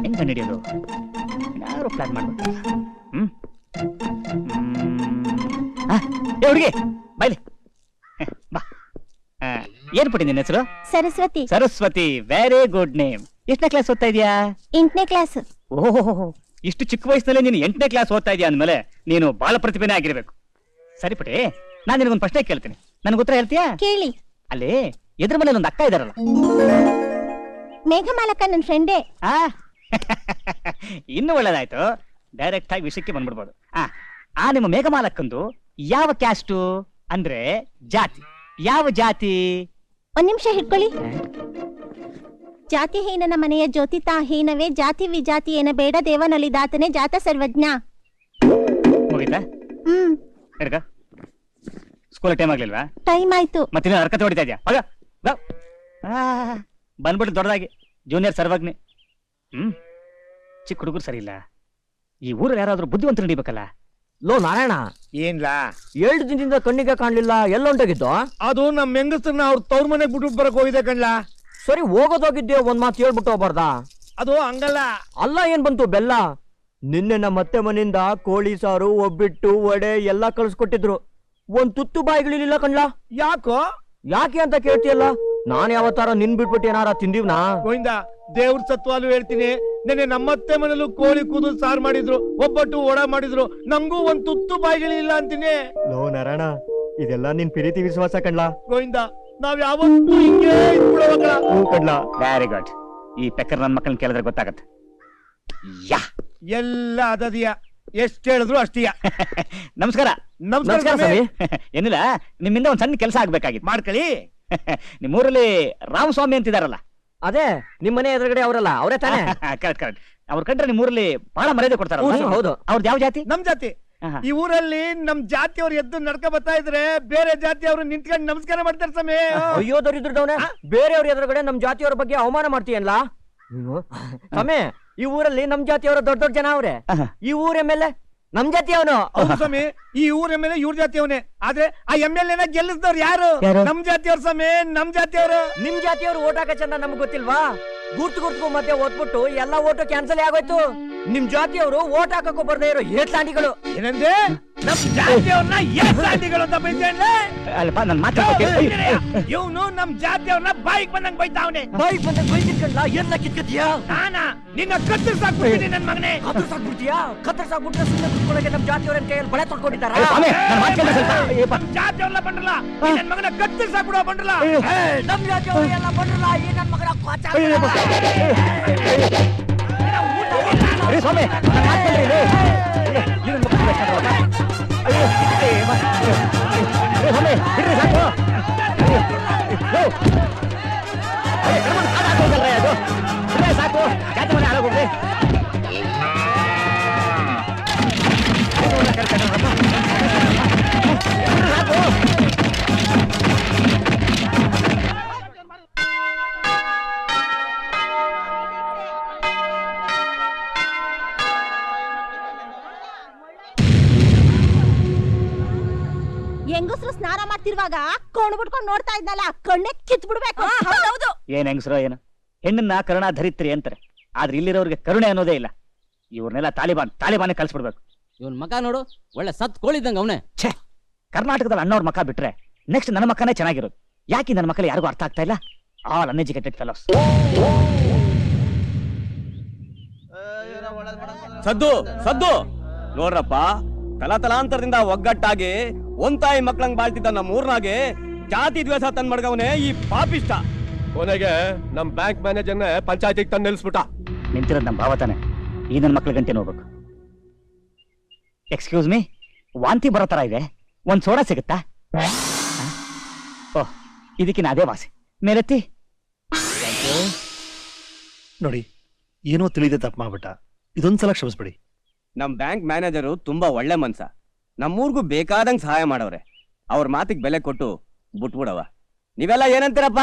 ಹೆಂಗ ನಡೆಯೋದು? ಯಾರು ಪ್ಲಾನ್ ಮಾಡ್ಬೇಕು? ಹುಡುಗಿ ಬೈಲಿ ಬಾ. ಏನ್ ಪಟ್ಟಿ ನಿನ್ನ ಹೆಸರು? Saraswati. Saraswati, very good name. ಎಷ್ಟನೇ ಕ್ಲಾಸ್ ಓದ್ತಾ ಇದೀಯಾ? 8ನೇ ಕ್ಲಾಸ್. ಓಹೋ, ಇಷ್ಟು ಚಿಕ್ಕ ವಯಸ್ಸಿನಲ್ಲಿ ನೀನು 8ನೇ ಕ್ಲಾಸ್ ಓದ್ತಾ ಇದೀಯ ಅಂದ್ಮೇಲೆ ನೀನು ಬಾಳ ಪ್ರತಿಭೆನೇ ಆಗಿರ್ಬೇಕು. ಸರಿ ಪುಟಿ, ನಾನು ನಿನಗೊಂದು ಪ್ರಶ್ನೆ ಕೇಳ್ತೀನಿ, ನನಗೆ ಉತ್ತರ ಹೇಳ್ತೀಯಾ? ಕೇಳಿ. ಅಲ್ಲಿ ಎದುರು ಮನೇಲಿ ಒಂದು ಅಕ್ಕ ಇದಾರಲ್ಲ, ಮೇಘಮಾಲಕ್ಕ ನನ್ನ ಫ್ರೆಂಡೇ. ಇನ್ನು ಒಳ್ಳೇದಾಯ್ತು, ಡೈರೆಕ್ಟ್ ಆಗಿ ವಿಷಯಕ್ಕೆ ಬಂದ್ಬಿಡ್ಬೋದು. ಆ ನಿಮ್ಮ ಮೇಘಮಾಲಕ್ಕಂದು ಯಾವ ಕ್ಯಾಸ್ಟು ಅಂದ್ರೆ ಜಾತಿ? ಯಾವ ಜಾತಿ? ಒಂದ್ ನಿಮಿಷ ಹಿಡ್ಕೊಳ್ಳಿ. ಜಾತಿಹೀನನ ಮನೆಯ ಜ್ಯೋತಿತಾ ಹೀನವೇ, ಜಾತಿ ವಿಜಾತಿ ಏನ ಬೇಡ, ದೇವನೊಲಿದಾತನೇ ಜಾತ ಸರ್ವಜ್ಞ. ಮುಗಿತಾ? ಹಿಡ್ಕ. ಸ್ಕೂಲ್ ಟೈಮ್ ಆಗ್ಲಿಲ್ವಾ? ಟೈಮ್ ಆಯ್ತು. ಮತ್ತೆ ಹರ್ಕತೆ ಹೊಡಿತಾ ಇದ್ಯಾ? ಬಂದ್ಬಿಟ್ಟು ದೊಡ್ಡದಾಗಿ ಜೂನಿಯರ್ ಸರ್ವಜ್ಞೆ. ಚಿಕ್ಕ ಹುಡುಗರು ಸರಿ ಇಲ್ಲ. ಈ ಊರಲ್ಲಿ ಯಾರಾದ್ರೂ ಬುದ್ಧಿವಂತರು ನಡಿಬೇಕಲ್ಲ. ಲೋ ನಾರಾಯಣ, ಏನ್ಲಾ 2 ದಿನದಿಂದ ಕಣ್ಣಿಗೆ ಕಾಣ್ಲಿಲ್ಲ, ಎಲ್ಲೊಂಟೋಗಿದ್ದು? ಅದು ನಮ್ ಹೆಂಗಸರನ್ನ ಅವ್ರ ತವ್ರ ಮನೆಗ್ ಬಿಟ್ಟು ಬರಕ್ ಹೋಗಿದೆ ಕಣ್ಲಾ. ಸರಿ, ಹೋಗೋದೋಗಿದ್ದೆ, ಒಂದ್ ಮಾತು ಹೇಳ್ಬಿಟ್ಟು ಹೋಗ್ಬಾರ್ದಾ? ಅದು ಹಂಗಲ್ಲ. ಅಲ್ಲ, ಏನ್ ಬಂತು ಬೆಲ್ಲ? ನಿನ್ನೆ ನಮ್ಮ ಅತ್ತೆ ಮನೆಯಿಂದ ಕೋಳಿ ಸಾರು, ಒಬ್ಬಿಟ್ಟು, ವಡೆ ಎಲ್ಲಾ ಕಳ್ಸ್ಕೊಟ್ಟಿದ್ರು. ಒಂದ್ ತುತ್ತು ಬಾಯಿಗಳಿಲ್ಲ ಕಣ್ಲಾ. ಯಾಕೋ? ಯಾಕೆ ಅಂತ ಕೇಳ್ತೀಯಲ್ಲ? ನಾನ್ ಯಾವತ್ತಾರ ನಿನ್ ಬಿಟ್ಬಿಟ್ಟು ಏನಾರ ತಿಂದಿವ್ನಾ? ಗೋವಿಂದ, ದೇವ್ರ ಸತ್ವಾಲು ಹೇಳ್ತೀನಿ, ನೆನ್ನೆ ನಮ್ಮತ್ತೆ ಮನೇಲೂ ಕೋಳಿ ಕೂದಲು ಸಾರು ಮಾಡಿದ್ರು, ಒಬ್ಬಟ್ಟು ವಡ ಮಾಡಿದ್ರು, ನಂಗೂ ಒಂದ್ ತುತ್ತು ಬಾಯಿಗಳಿಲ್ಲ ಅಂತೀನಿ. ಲೋ ನಾರಾಯಣ, ಇದೆಲ್ಲ ನಿನ್ ಪ್ರೀತಿ ವಿಶ್ವಾಸ ಕಣ್ಲಾ. ಗೋವಿಂದ, ನಾವ್ ಯಾವತ್ತೂ ಹಿಂಗೆ ಇದ್ಬಿಡೋವಾಗ. ಕಣ್ಲಾ. Very good. ಈ ಪೆಕ್ಕರ್ ನನ್ನ ಮಕ್ಕಳನ್ನ ಕೇಳಿದ್ರೆ ಗೊತ್ತಾಗತ್ತೆ. ಯಾ ಎಲ್ಲ ಅದದಿಯ, ಎಷ್ಟ್ ಹೇಳಿದ್ರು ಅಷ್ಟೀಯ. ನಮಸ್ಕಾರ. ನಮಸ್ಕಾರ. ಏನಿಲ್ಲ, ನಿಮ್ಮಿಂದ ಒಂದ್ ಸಣ್ಣ ಕೆಲಸ ಆಗ್ಬೇಕಾಗಿತ್ತು. ಮಾಡ್ಕೊಳ್ಳಿ. ನಿಮ್ಮೂರಲ್ಲಿ ರಾಮಸ್ವಾಮಿ ಅಂತಿದಾರಲ್ಲ? ಅದೇ ನಿಮ್ ಮನೆ ಎದುರುಗಡೆ ಅವರಲ್ಲ, ಅವರೇ ತಾನೇ? Correct correct. ಅವ್ರ ಕಂಡ್ರೆ ನಿಮ್ಮೂರಲ್ಲಿ ಬಹಳ ಮರ್ಯಾದೆ ಕೊಡ್ತಾರಲ್ಲ? ಹೌದು. ಅವ್ರದ್ದು ಯಾವ ಜಾತಿ? ನಮ್ ಜಾತಿ. ಈ ಊರಲ್ಲಿ ನಮ್ ಜಾತಿಯವ್ರು ಎದ್ದು ನಡ್ಕ ಬರ್ತಾ ಇದ್ರೆ ಬೇರೆ ಜಾತಿಯವರು ನಿಂತ್ಕೊಂಡು ನಮಸ್ಕಾರ ಮಾಡ್ತಾರೆ ಸಮಯ. ಅಯ್ಯೋ ದರಿದ್ರದವನೇ, ಬೇರೆಯವ್ರ ಎದುರುಗಡೆ ನಮ್ ಜಾತಿಯವರ ಬಗ್ಗೆ ಅವಮಾನ ಮಾಡ್ತೀಯಲ್ಲ ಸಮಯ. ಈ ಊರಲ್ಲಿ ನಮ್ ಜಾತಿಯವರ ದೊಡ್ಡ ದೊಡ್ಡ ಜನ ಅವ್ರೆ. ಈ ಊರ ಮೇಲೆ ನಮ್ ಜಾತಿಯವನು. ಹೌದು ಸ್ವಾಮಿ, ಈ ಊರ ಮೇಲೆ ಇವ್ರ ಜಾತಿಯವನೇ. ಆದ್ರೆ ಆ MLA ಗೆಲ್ಲಿಸಿದವ್ರು ಯಾರು? ನಮ್ ಜಾತಿಯವ್ರ ಸಮಯ, ನಮ್ ಜಾತಿಯವರು. ನಿಮ್ ಜಾತಿಯವ್ರು ಓಟ್ ಹಾಕ ಚಂದ ನಮ್ಗೆ ಗೊತ್ತಿಲ್ವಾ? ಗುರ್ತು ಮಧ್ಯೆ ಓದ್ಬಿಟ್ಟು ಎಲ್ಲಾ ಓಟು ಕ್ಯಾನ್ಸಲ್ ಆಗೋಯ್ತು. ನಿಮ್ ಜಾತಿಯವರು ಓಟ್ ಹಾಕಕ್ಕೂ ಬರ್ದೇ ಇರೋ ಏಟ್ಲಾಂಡಿಗಳು. ಏನಂದ್ರೆ ನಮ್ ಜಾತಿಯವ್ರನ್ನ ಏಟ್ಲಾಂಡಿಗಳು ಅಂತ ಬೈತಾನೆ. ಅಲ್ಪ ನನ್ ಮಾತು ಇವನು ನಮ್ ಜಾತಿಯವ್ರನ್ನ ಬಾಯಿಗೆ ಬಂದಂಗ್ ಬೈತಾವನೆ. ಬಾಯಿಗೆ ಬಂದಂಗ್ ಬೈತಿರ್ಕಂಡ್ಲ, ಎಲ್ಲ ಕಿತ್ಕತಿಯಾ? ನಾನಾ ನಿನ್ನ ಕತ್ತರಿಸಾಕ್ಬಿಡ್ತೀನಿ ನನ್ ಮಗನೇ. ಕತ್ತರಿಸಾಕ್ಬಿಡ್ತೀಯಾ? ಕತ್ತರಿಸಾಕ್ಬಿಟ್ರೆ ಸುಮ್ಮನೆ ಕುತ್ಕೊಳ್ಳೋಕೆ ನಮ್ ಜಾತಿಯವ್ರನ್ನ ಕೈಯಲ್ಲಿ ಬಳೆ ತೊಡ್ಕೊಂಡಿದ್ದಾರ? ನಮ್ ಜಾತಿಯವ್ರಲ್ಲ ಬಂದ್ರಲ್ಲ, ನನ್ ಮಗನ ಕತ್ತರಿಸಾಕ್ಬಿಡೋ ಬಂದ್ರಲ್ಲ. ನಮ್ ಜಾತಿಯವ್ರು ಎಲ್ಲ ಬಂದ್ರಲ್ಲ, ಈ ನನ್ ಮಗನ ಸ್ವಾಮಿ ಸಾಕು, ಜಾತಿ ಮನೆ ಹಾಳಾಗೋಗ್ರಿ. ಹೆಂಗಸರು ಸ್ನಾನ ಮಾಡ್ತಿರುವಾಗ ಕೊಂಡು ಬಿಟ್ಕೊಂಡು ನೋಡ್ತಾ ಇದ್ದಲ್ಲ, ಕಣ್ಣೆ ಕಿತ್ ಬಿಡ್ಬೇಕು. ಏನ್ ಹೆಂಗಸರೋ ಏನೋ, ಹೆಣ್ಣನ್ನ ಕರುಣಾ ಧರಿತ್ರಿ ಅಂತಾರೆ, ಆದ್ರೆ ಇಲ್ಲಿರೋರಿಗೆ ಕರುಣೆ ಅನ್ನೋದೇ ಇಲ್ಲ. ಇವ್ರನ್ನೆಲ್ಲ ತಾಲಿಬಾನ್ ಕಳ್ಸ್ಬಿಡ್ಬೇಕು. ಇವನ್ ಮಕ ನೋಡು, ಒಳ್ಳೆ ಸತ್ ಕೋಳಿದ್ದಂಗ ಅವನೇ. ಛೇ, ಕರ್ನಾಟಕದಲ್ಲಿ ಅಣ್ಣವ್ರ ಮಕ ಬಿಟ್ರೆ ನೆಕ್ಸ್ಟ್ ನನ್ನ ಮಕ್ಕನೇ ಚೆನ್ನಾಗಿರೋದು. ಯಾಕೆ ನನ್ನ ಮಕ್ಕಳು ಯಾರಿಗೂ ಅರ್ಥ ಆಗ್ತಾ ಇಲ್ಲ? All uneducated fellows. ಸದ್ದು ನೋಡ್ರಪ್ಪ, ತಲಾಂತರದಿಂದ ಒಗ್ಗಟ್ಟಾಗಿ ಒಂತಾಯಿ ಮಕ್ಳಂಗ್ ಬಾಳ್ತಿದ್ದ ನಮ್ಮ ಊರ್ನಾಗೆ ಜಾತಿ ದ್ವೇಷ ತಂದ್ ಮಡ್ಗವನೇ ಈ ಪಾಪಿಷ್ಟ. ಕೊನೆಗೆ ನಮ್ ಬ್ಯಾಂಕ್ ಮ್ಯಾನೇಜರ್ನ ಪಂಚಾಯತಿಗೆ ತಂದು ನಿಲ್ಸ್ಬಿಟ್ಟ. ನಿಂತಿರೋದು ನಮ್ಮ ಭಾವ ತಾನೆ, ಈ ನನ್ನ ಮಕ್ಳ ಗಂಟೆ ನೋಡ್ಬೇಕು. ಎಕ್ಸ್ಕ್ಯೂಸ್ ಮೀ, ವಾಂತಿ ಬರೋ ತರ ಇದೆ, ಒಂದ್ ಸೋಡಾ ಸಿಗುತ್ತಾ? ಓಹ್, ಇದಕ್ಕಿನ ಅದೇ ವಾಸಿ. ಮೇಲೆತ್ತಿ ನೋಡಿ, ಏನೋ ತಿಳಿದೆ ತಪ್ಪು ಮಾಡ್ಬಿಟ್ಟ, ಇದೊಂದ್ಸಲ ಕ್ಷಮಿಸ್ಬಿಡಿ. ನಮ್ ಬ್ಯಾಂಕ್ ಮ್ಯಾನೇಜರು ತುಂಬಾ ಒಳ್ಳೆ ಮನ್ಸ, ನಮ್ಮೂರ್ಗೂ ಬೇಕಾದಂಗ್ ಸಹಾಯ ಮಾಡವ್ರೆ. ಅವ್ರ ಮಾತಿಗೆ ಬೆಲೆ ಕೊಟ್ಟು ಬಿಟ್ಬಿಡವ. ನೀವೆಲ್ಲ ಏನಂತೀರಪ್ಪ?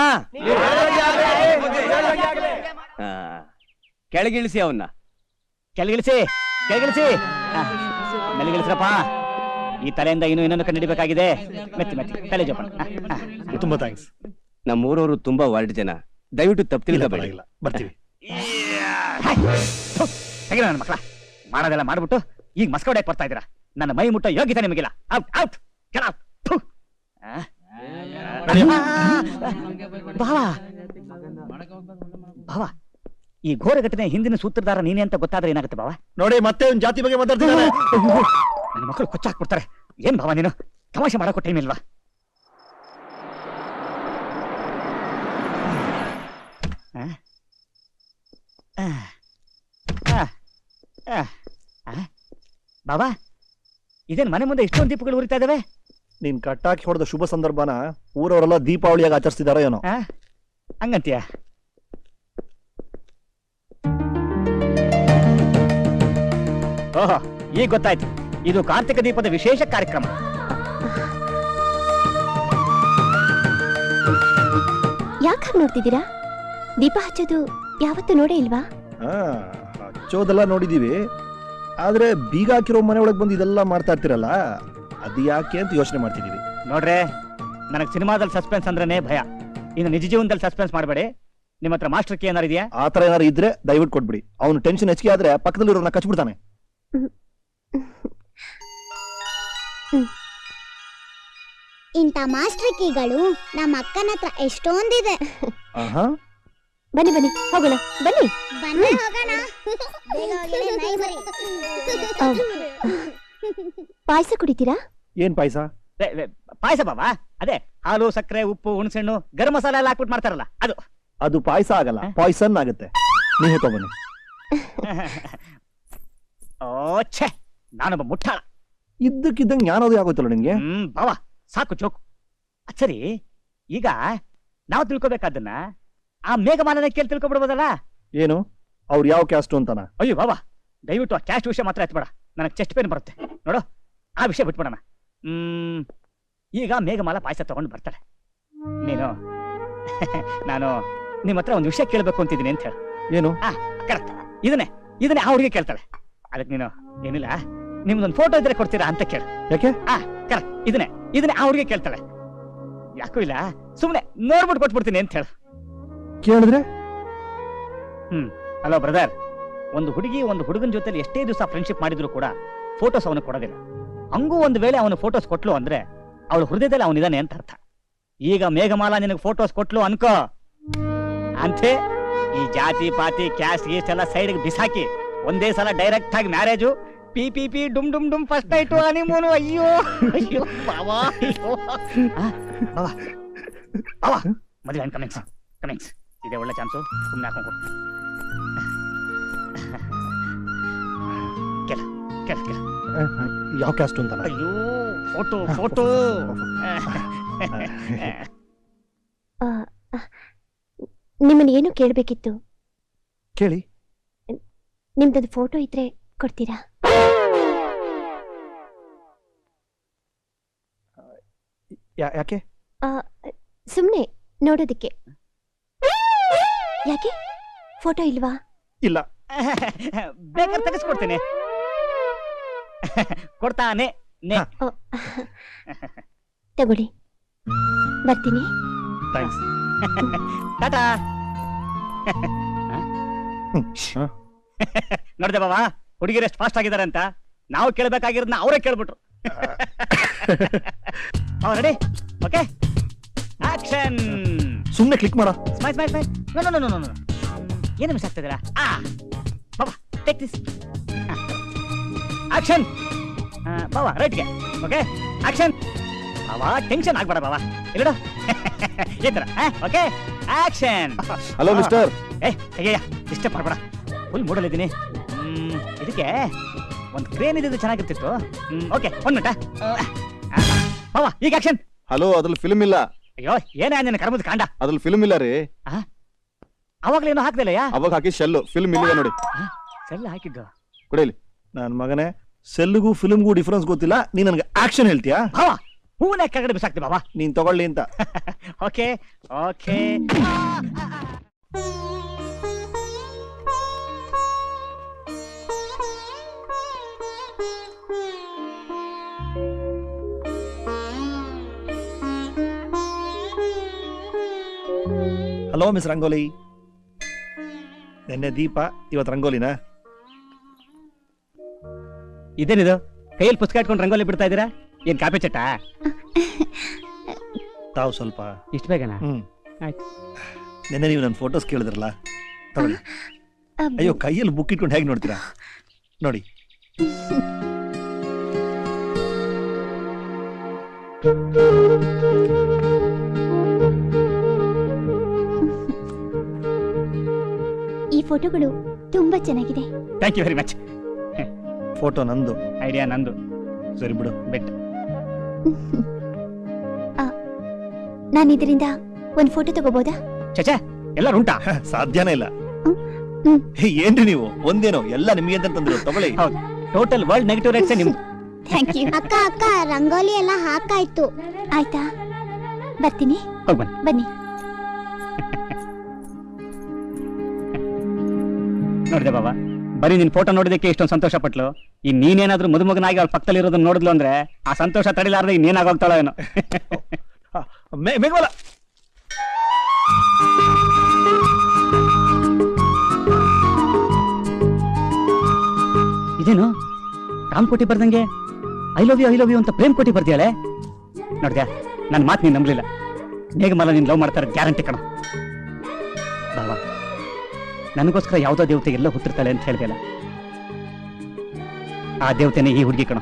ಕೆಳಗಿಳಿಸಿ ಅವನ್ನ, ಕೆಳಗಿಳಿಸಿ ಮೆಲಗಿಳಿಸ್ರಪ್ಪ. ಈ ತಲೆಯಿಂದ ಇನ್ನೊಂದು ಕಂಡಿಡಿಬೇಕಾಗಿದೆ. ಮೆತ್ತಿ ತಲೆ ಜೋಪಾನ. ತುಂಬಾ ಥ್ಯಾಂಕ್ಸ್. ನಮ್ಮೂರವರು ತುಂಬಾ ಒಳ್ಳೆ ಜನ, ದಯವಿಟ್ಟು ತಪ್ಪು ತಿಳ್ಕೊಬೇಡಿ. ಬರ್ತೀವಿ. ತೆಗಿಲ್ಲ ನನ್ನ ಮಕ್ಕಳ, ಮಾಡೋದೆಲ್ಲ ಮಾಡ್ಬಿಟ್ಟು ಈಗ ಮಸ್ಕ ಹೊಡ್ಯಕ್ ಬರ್ತಾ ಇದ್ದೀರಾ. ನನ್ನ ಮೈ ಮುಟ್ಟೋ ಯೋಗ್ಯತೆ ನಿಮಗಿಲ್ಲ. Out out get out. ಥು. ಭಾವ ಭಾವ, ಈ ಘೋರ ಘಟನೆ ಹಿಂದಿನ ಸೂತ್ರಧಾರ ನೀನೇ ಅಂತ ಗೊತ್ತಾದ್ರೆ ಏನಾಗುತ್ತೆ ಭಾವ? ನೋಡಿ ಮತ್ತೆ ಒಂದ್ ಜಾತಿ ಬಗ್ಗೆ ಮಾತಾಡ್ತಿದ್ದಾರೆ. ನನ್ನ ಮಕ್ಕಳು ಕೊಚ್ಚಾಕ್ಬಿಡ್ತಾರೆ. ಏನ್ ಭಾವ ನೀನು ತಮಾಷೆ ಮಾಡಕ್ಕೂ ಟೈಮ್ ಇಲ್ವಾ? ಬಾಬಾ, ಇದೇನ್ ಮನೆ ಮುಂದೆ ಇಷ್ಟೊಂದು ದೀಪಗಳು ಉರಿತಾ ಇದಾವೆ? ನೀನ್ ಕಟ್ಟಾಕಿ ಹೊಡೆದ ಶುಭ ಸಂದರ್ಭನ ಊರವರೆಲ್ಲ ದೀಪಾವಳಿಯಾಗಿ ಆಚರಿಸ್ತಿದಾರೋ ಏನೋ. ಹಂಗಂತೀಯ? ಓಹೋ, ಈಗ ಗೊತ್ತಾಯ್ತು, ಇದು ಕಾರ್ತಿಕ ದೀಪದ ವಿಶೇಷ ಕಾರ್ಯಕ್ರಮ. ಯಾಕೆ ಹಾಗೆ ನೋಡ್ತಿದ್ದೀರಾ? ದೀಪ ಹಚ್ಚೋದು ಯಾವತ್ತೂ ನೋಡೇ ಇಲ್ವಾ? ಹಚ್ಚೋದೆಲ್ಲ ನೋಡಿದೀವಿ, ಆದ್ರೆ ಬೀಗ ಹಾಕಿರೋ ಮನೆ ಒಳಗೆ ಬಂದು ಇದೆಲ್ಲ ಮಾಡ್ತಾ ಇರ್ತಿರಲ್ಲ, ಅದು ಯಾಕೆ ಅಂತ ಯೋಚನೆ ಮಾಡ್ತಿದೀವಿ. ನೋಡ್ರೆ, ನನಗೆ ಸಿನಿಮಾದಲ್ಲಿ ಸಸ್ಪೆನ್ಸ್ ಅಂದ್ರೇನೆ ಭಯ. ಇನ್ನು ನಿಜ ಜೀವನದಲ್ಲಿ ಸಸ್ಪೆನ್ಸ್ ಮಾಡಬೇಡಿ. ನಿಮ್ಮ ಹತ್ರ ಮಾಸ್ಟರ್ ಕೀ ಏನಾರು ಇದೆಯಾ? ಆ ತರ ಏನಾರು ಇದ್ರೆ ದಯವಿಟ್ಟು ಕೊಟ್ಬಿಡಿ. ಅವನು ಟೆನ್ಷನ್ ಹೆಚ್ಚಿಗೆ ಆದ್ರೆ ಪಕ್ಕದಲ್ಲಿರೋರ್ನ ಕಚ್ಬಿಡ್ತಾನೆ. ಇಂಥ ಮಾಸ್ಟರ್ ಕೀಗಳು ನಮ್ಮ ಅಕ್ಕನ ಹತ್ರ ಎಷ್ಟೊಂದಿದೆ. ಬನ್ನಿ ಬನ್ನಿ ಹೋಗೋಣ, ಬನ್ನಿ ಬನ್ನಿ ಹೋಗೋಣ. ಬೇಗ ಹೋಗಿ ನೈ ಮರಿ. ಪಾಯಸ ಕುಡಿತೀರಾ? ಏನ್ ಪಾಯಸ? ಪಾಯಸ ಬಾಬಾ, ಅದೇ ಹಾಲು, ಸಕ್ಕರೆ, ಉಪ್ಪು, ಹುಣಸೆಹಣ್ಣು, ಗರಂ ಮಸಾಲ ಎಲ್ಲ ಹಾಕ್ಬಿಟ್ಟು ಮಾಡ್ತಾರಲ್ಲ ಅದು. ಅದು ಪಾಯಸ ಆಗಲ್ಲ, ಪಾಯ್ಸನ್ ಆಗುತ್ತೆ. ನೀವು ತಗೊಬನ್ನಿ. ಓ ಛೇ, ನಾನೊಬ್ಬ ಮುಟ್ಟಾಳ. ಇದ್ದಕ್ಕಿದ್ದಂಗೆ ಜ್ಞಾನೋದಯ ಆಗೋಯ್ತಲ್ಲ ನಿನ್ಗೆ. ಬಾವಾ ಸಾಕು ಜೋಕು. ಸರಿ, ಈಗ ನಾವು ತಿಳ್ಕೊಬೇಕಾದನ್ನ ಆ ಮೇಘಮಾಲನ ಕೇಳಿ ತಿಳ್ಕೊಬಿಡ್ಬೋದಲ್ಲ? ಏನು ಅವ್ರು ಯಾವ ಕ್ಯಾಸ್ಟ್ ಅಂತಾನ? ಅಯ್ಯೋ ಬಾಬಾ, ದಯವಿಟ್ಟು ಆ ಕ್ಯಾಸ್ಟ್ ವಿಷಯ ಮಾತ್ರ ಎತ್ಬೇಡ, ನನಗೆ ಚೆಸ್ಟ್ ಪೇನ್ ಬರುತ್ತೆ ನೋಡು. ಆ ವಿಷಯ ಬಿಟ್ಬಿಡೋಣ. ಈಗ ಮೇಘಮಾಲ ಪಾಯಸ ತಗೊಂಡು ಬರ್ತಾಳೆ. ನೀನು ನಾನು ನಿಮ್ಮ ಹತ್ರ ಒಂದು ವಿಷಯ ಕೇಳಬೇಕು ಅಂತಿದ್ದೀನಿ ಅಂತ ಹೇಳು. ಏನು? ಕರೆಕ್ಟ್, ಇದನ್ನೇ ಆ ಹುಡುಗಿ ಕೇಳ್ತಾಳೆ. ಅದಕ್ಕೆ ನೀನು ಏನಿಲ್ಲ, ನಿಮ್ದೊಂದು ಫೋಟೋ ಇದ್ರೆ ಕೊಡ್ತೀರಾ ಅಂತ ಕೇಳು. ಯಾಕೆ? ಕರೆಕ್ಟ್, ಇದನ್ನೇ ಆ ಹುಡುಗಿ ಕೇಳ್ತಾಳೆ. ಯಾಕೂ ಇಲ್ಲ, ಸುಮ್ನೆ ನೋಡ್ಬಿಟ್ಟು ಕೊಟ್ಬಿಡ್ತೀನಿ ಅಂತ ಹೇಳು. ಕೇಳಿದ್ರೆ? ಹಲೋ ಬ್ರದರ್, ಒಂದು ಹುಡುಗಿ ಒಂದು ಹುಡುಗನ ಜೊತೆಲಿ ಎಷ್ಟೇ ದಿವಸ ಫ್ರೆಂಡ್ಶಿಪ್ ಮಾಡಿದ್ರು ಕೂಡ ಫೋಟೋಸ್ ಅವನು ಕೊಡೋದಿಲ್ಲ. ಹಂಗೂ ಒಂದು ವೇಳೆ ಅವನು ಫೋಟೋಸ್ ಕೊಟ್ಲು ಅಂದ್ರೆ ಅವಳು ಹೃದಯದಲ್ಲಿ ಅವನಿದಾನೆ ಅಂತ ಅರ್ಥ. ಈಗ ಮೇಘಮಾಲಾ ನಿನಗೆ ಫೋಟೋಸ್ ಕೊಟ್ಲು ಅನ್ಕೋ, ಅಂತೆ ಈ ಜಾತಿ ಪಾತಿ ಕ್ಯಾಸ್ಟ್ ಗೀಸ್ಟ್ ಎಲ್ಲ ಸೈಡ್ಗೆ ಬಿಸಾಕಿ ಒಂದೇ ಸಲ ಡೈರೆಕ್ಟ್ ಆಗಿ ಮ್ಯಾರೇಜು, ಪಿ ಪಿ ಪಿ ಡುಮ್ ಡುಮ್ ಡುಮ್ ಫಸ್ಟ್ ನೈಟು ಹನಿಮೂನು. ಅಯ್ಯೋ ಅಯ್ಯೋ ಬಾವಾ, ಬಾವಾ ಮದುವೆ ಕಮಿಂಗ್ಸ್ ಕಮಿಂಗ್ಸ್ ಇದೆ, ಒಳ್ಳೆ ಚಾನ್ಸು. ಸುಮ್ಮನೆ ಹಾಕೊಂಡು ಕೆಲ ಕೆಲ ಕೆಲ. ಯಾವ ಕ್ಯಾಸ್ಟ್ ಅಂತಾನ? ಅಯ್ಯೋ ಫೋಟೋ ಫೋಟೋ. ನಿಮ್ಮನ್ನ ಏನು ಕೇಳಬೇಕಿತ್ತು. ಕೇಳಿ. ನಿಮ್ದೊಂದು ಫೋಟೋ ಇದ್ರೆ ಕೊಡ್ತೀರಾ? ಯಾಕೆ? ಸುಮ್ನೆ ನೋಡೋದಿಕ್ಕೆ. ಯಾಕೆ ಫೋಟೋ ಇಲ್ವಾ? ಇಲ್ಲ. ಬೇಕಾದ್ರೆ ತೆಗೆಸ್ಕೊಡ್ತೀನಿ. ಕೊಡ್ತಾನೆ. ತಗೊಳ್ಳಿ, ಬರ್ತೀನಿ. ಥ್ಯಾಂಕ್ಸ್. ಟಾಟಾ. ನೋಡ್ದೆ ಬಾವಾ, ಹುಡುಗಿರು ಎಷ್ಟು ಫಾಸ್ಟ್ ಆಗಿದ್ದಾರೆ ಅಂತ. ನಾವು ಕೇಳ್ಬೇಕಾಗಿರೋದನ್ನ ಅವರೇ ಕೇಳ್ಬಿಟ್ರು. ರೆಡಿ? Okay, action. ಸುಮ್ನೆ ಕ್ಲಿಕ್ ಮಾಡ. Smile smile smile. No no no no. ಏನು ಮಿಸ್ ಆಗ್ತಿದ್ದೀರಾ? ಬಾಬಾ ಟೇಕ್ ದಿಸ್. ಆಕ್ಷನ್. ಬಾವಾ ರೈಟ್ಗೆ. Okay, action. ಬಾವಾ ಟೆನ್ಷನ್ ಆಗ್ಬೇಡ ಬಾವಾ, ಇಲ್ಲಡ ಈ ತರ. Okay, action. Hello mister. ಅಯ್ಯಯ್ಯ, ಡಿಸ್ಟರ್ಬ್ ಮಾಡ್ಬೇಡ, ಫುಲ್ ಮೂಡಲ್ಲಿದ್ದೀನಿ. ಇದಕ್ಕೆ ಒಂದು ಕ್ರೇನ್ ಇದ್ದಿದ್ದು ಚೆನ್ನಾಗಿರ್ತಿತ್ತು. Okay, 1 minute. ಬಾವಾ ಈಗ ಆಕ್ಷನ್. ಹಲೋ, ಅದ್ರಲ್ಲಿ ಫಿಲ್ಮ್ ಇಲ್ಲ. ಅಯ್ಯೋ, ಏನೇ ನಿನ್ನ ಕರ್ಮದ ಕಾಂಡ. ಅದ್ರಲ್ಲಿ ಫಿಲ್ಮ್ ಇಲ್ಲ ರೀ. ಅವಾಗ್ಲೇನು ಹಾಕ್ದಿಲ್ಲಯ್ಯ? ಅವಾಗ ಹಾಕಿ ಶೆಲ್ಲು, ಫಿಲ್ಮ್ ಇಲ್ಲ ನೋಡಿ. ಸೆಲ್ ಹಾಕಿದ್ದು ಕೊಡಿಲಿ. ನನ್ ಮಗನೇ, ಸೆಲ್ಗೂ ಫಿಲ್ಮ್ಗೂ ಡಿಫ್ರೆನ್ಸ್ ಗೊತ್ತಿಲ್ಲ, ನೀನ್ ನನಗೆ ಆಕ್ಷನ್ ಹೇಳ್ತೀಯಾ? ಬಾವಾ ಹೂವನ್ನ ಕೆಳಗಡೆ ಬಿಸಾಕ್ತಿ ಬಾಬಾ. ನೀನ್ ತಗೊಳ್ಳಿ ಅಂತ. Okay okay. Hello miss rangoli. ನೆನ್ನೆ ದೀಪ, ಇವತ್ತು ರಂಗೋಲಿನಾ? ಇದೇನಿದು ಕೈಯಲ್ಲಿ ಪುಸ್ತಕ ಇಟ್ಕೊಂಡು ರಂಗೋಲಿ ಬಿಡ್ತಾ ಇದ್ದೀರಾ? ಏನ್ ಕಾಪಿ ಚಟ? ತಾವು ಸ್ವಲ್ಪ ಇಷ್ಟು ಬೇಗನಾ? ಆಯ್ತು. ನೆನ್ನೆ ನೀವು ನನ್ನ ಫೋಟೋಸ್ ಕೇಳಿದ್ರಲ್ಲ, ತಗೊಳ್ಳಿ. ಅಯ್ಯೋ, ಕೈಯಲ್ಲಿ ಬುಕ್ ಇಟ್ಕೊಂಡು ಹೇಗೆ ನೋಡ್ತೀರಾ? ನೋಡಿ. ಈ ಫೋಟೋಗಳು ತುಂಬಾ ಚೆನ್ನಾಗಿದೆ. Thank you very much. Photo ನಂದು, ಐಡಿಯಾ ನಂದು. ಸರಿ ಬಿಡು. ಬೆಟ್. ನಾನು ಇದರಿಂದ ಒಂದು ಫೋಟೋ ತಗೋಬೋದಾ? ಚಚಾ, ಎಲ್ಲರೂ ಉಂಟಾ? ಸಾಧ್ಯನೇ ಇಲ್ಲ. ಏನ್ರಿ ನೀವು ಒಂದೇನೋ ಎಲ್ಲ ನಿಮಗೆ ಅಂತ ತಂದ್ರು, ತಗೊಳ್ಳಿ. ಹೌದು, ಟೋಟಲ್ ವರ್ಲ್ಡ್ ನೆಗೆಟಿವ್ ರೇಟ್ಸ್ ನಿಮ್ದು. Thank you. ಅಕ್ಕ ಅಕ್ಕ, ರಂಗೋಲಿ ಎಲ್ಲ ಹಾಕಾಯ್ತು. ಆಯ್ತಾ? ಬರ್ತೀನಿ. ಹೋಗಿ ಬನ್ನಿ. ಬನ್ನಿ. ನೋಡಿದೆ ಬಾಬಾ, ಬರೀ ನಿನ್ ಫೋಟೋ ನೋಡಿದಕ್ಕೆ ಇಷ್ಟೊಂದು ಸಂತೋಷ ಪಟ್ಲು. ಇನ್ ನೀನೇನಾದ್ರೂ ಮದುಮಗನಾಗಿ ಅವ್ಳ ಪಕ್ಕದಲ್ಲಿ ಇರೋದನ್ನ ನೋಡಿದ್ಲು ಅಂದ್ರೆ ಆ ಸಂತೋಷ ತಡಿಲಾರ್ದೆ ಇನ್ನೇನಾಗೋಗ್ತಾಳೋ ಏನೋ. ಮೇಘವಾಲ, ಇದೇನು ರಾಮ್ ಕೋಟಿ ಬರ್ದಂಗೆ ಐ ಲವ್ ಯು ಅಂತ ಪ್ರೇಮ್ ಕೋಟಿ ಬರ್ದಿಯಾಳೆ. ನೋಡ್ದ್ಯಾ, ನನ್ನ ಮಾತು ನೀನ್ ನಂಬಲಿಲ್ಲ. ಮೇಘಮಾಲ ನೀನ್ ಲವ್ ಮಾಡ್ತಾರೆ ಗ್ಯಾರಂಟಿ ಕಣ. ಬಾಬಾ, ನನಗೋಸ್ಕರ ಯಾವುದೋ ದೇವತೆ ಎಲ್ಲೋ ಹುಟ್ಟಿರ್ತಾಳೆ ಅಂತ ಹೇಳ್ದಲ್ಲ, ಆ ದೇವತೆನೇ ಈ ಹುಡುಗಿ ಕಣ.